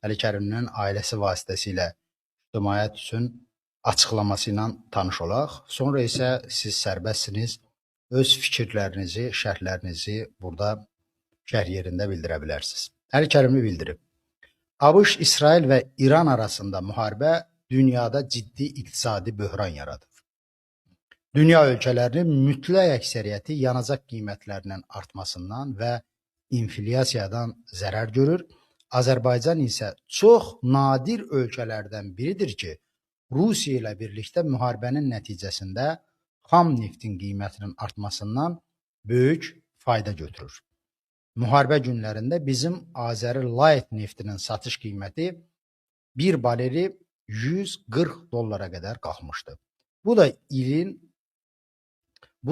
Əli Kərimlinin ailəsi vasitəsilə ictimaiyyət üçün açıqlaması ilə tanış olaq. Sonra isə siz sərbəstsiniz, öz fikirlərinizi, şərhlərinizi burada şərh yerində bildirə bilərsiniz. Əli Kərimli bildirib. ABŞ, İsrail və İran arasında müharibə dünyada ciddi iqtisadi böhran yaradır. Dünya ölkələrinin mütləq əksəriyyəti yanacaq qiymətlərinin artmasından və inflyasiyadan zərər görür. Azərbaycan isə çox nadir ölkələrdən biridir ki, Rusiya ilə birlikdə müharibənin nəticəsində xam neftin qiymətinin artmasından böyük fayda götürür. Müharibə günlərində bizim Azəri Light neftinin satış qiyməti bir bareli $140 qədər qalxmışdı. Bu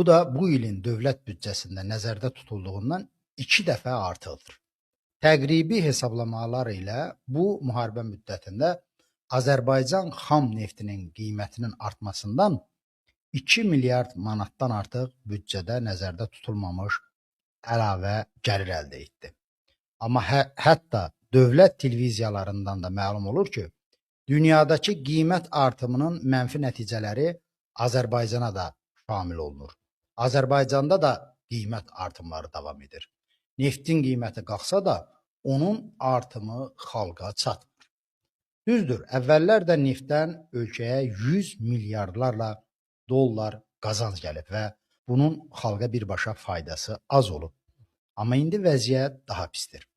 da bu ilin dövlət büdcəsində nəzərdə tutulduğundan 2 dəfə artıqdır. Təqribi hesablamalar ilə bu müharibə müddətində Azərbaycan xam neftinin qiymətinin artmasından 2 milyard manatdan artıq büdcədə nəzərdə tutulmamış əlavə gəlir əldə etdi. Amma hətta dövlət televiziyalarından da məlum olur ki, dünyadakı qiymət artımının mənfi nəticələri Azərbaycana da şamil olunur. Azərbaycanda da qiymət artımları davam edir. Neftin qiyməti qalxsa da onun artımı xalqa çatmır. Düzdür, əvvəllər də neftdən ölkəyə 100 milyardlarla dollar qazanc gəlib və bunun xalqa birbaşa faydası az olub. Amma indi vəziyyət daha pisdir.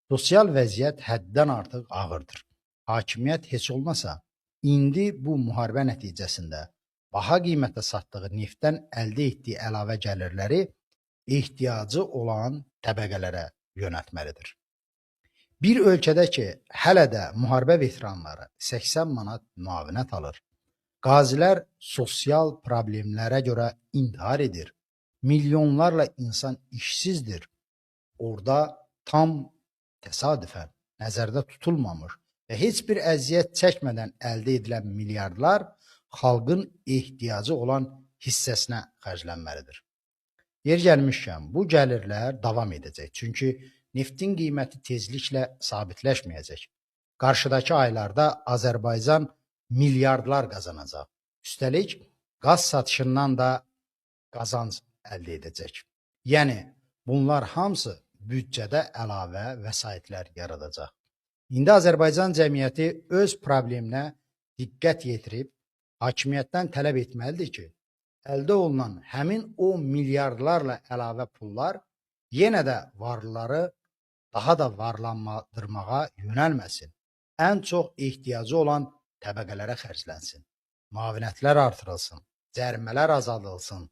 Sosial vəziyyət həddən artıq ağırdır. Hakimiyyət heç olmasa indi bu müharibə nəticəsində baha qiymətə satdığı neftdən əldə etdiyi əlavə gəlirləri ehtiyacı olan təbəqələrə yönəltməlidir. Bir ölkədə ki, hələ də müharibə veteranları 80 manat müavinət alır, qazilər sosial problemlərə görə intihar edir, milyonlarla insan işsizdir, orada tam təsadüfən nəzərdə tutulmamış və heç bir əziyyət çəkmədən əldə edilən milyardlar xalqın ehtiyacı olan hissəsinə xərclənməlidir. Yer gəlmişkən, bu gəlirlər davam edəcək. Çünki neftin qiyməti tezliklə sabitləşməyəcək. Qarşıdakı aylarda Azərbaycan milyardlar qazanacaq. Üstəlik, qaz satışından da qazanc əldə edəcək. Yəni, bunlar hamısı büdcədə əlavə vəsaitlər yaradacaq. İndi Azərbaycan cəmiyyəti öz probleminə diqqət yetirib, hakimiyyətdən tələb etməlidir ki, əldə olunan həmin o milyardlarla əlavə pullar yenə də varlıları daha da varlandırmağa yönəlməsin. Ən çox ehtiyacı olan təbəqələrə xərclənsin. Müavinətlər artırılsın, cərimələr azaldılsın,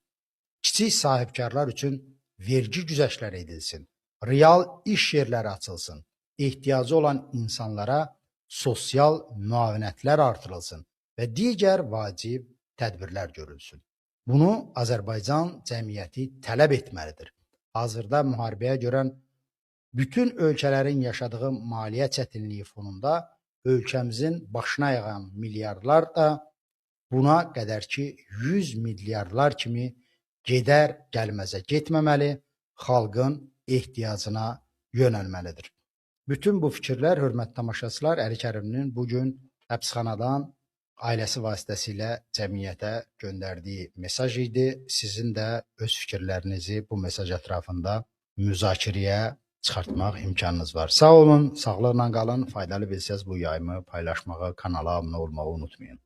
kiçik sahibkarlar üçün vergi güzəştləri edilsin, real iş yerləri açılsın, ehtiyacı olan insanlara sosial müavinətlər artırılsın və digər vacib tədbirlər görülsün. Bunu Azərbaycan cəmiyyəti tələb etməlidir. Hazırda müharibəyə görən bütün ölkələrin yaşadığı maliyyə çətinliyi fonunda ölkəmizin başına yağan milyardlar da buna qədər ki 100 milyardlar kimi gedər gəlməzə getməməli, xalqın ehtiyacına yönəlməlidir. Bütün bu fikirlər, hörmətli tamaşaçılar, Əli Kərimlinin bugün həbsxanadan ailəsi vasitəsilə cəmiyyətə göndərdiyi mesaj idi. Sizin də öz fikirlərinizi bu mesaj ətrafında müzakirəyə çıxartmaq imkanınız var. Sağ olun, sağlıqla qalın. Faydalı bilsəz bu yayımı paylaşmağı, kanala abunə olmağı unutmayın.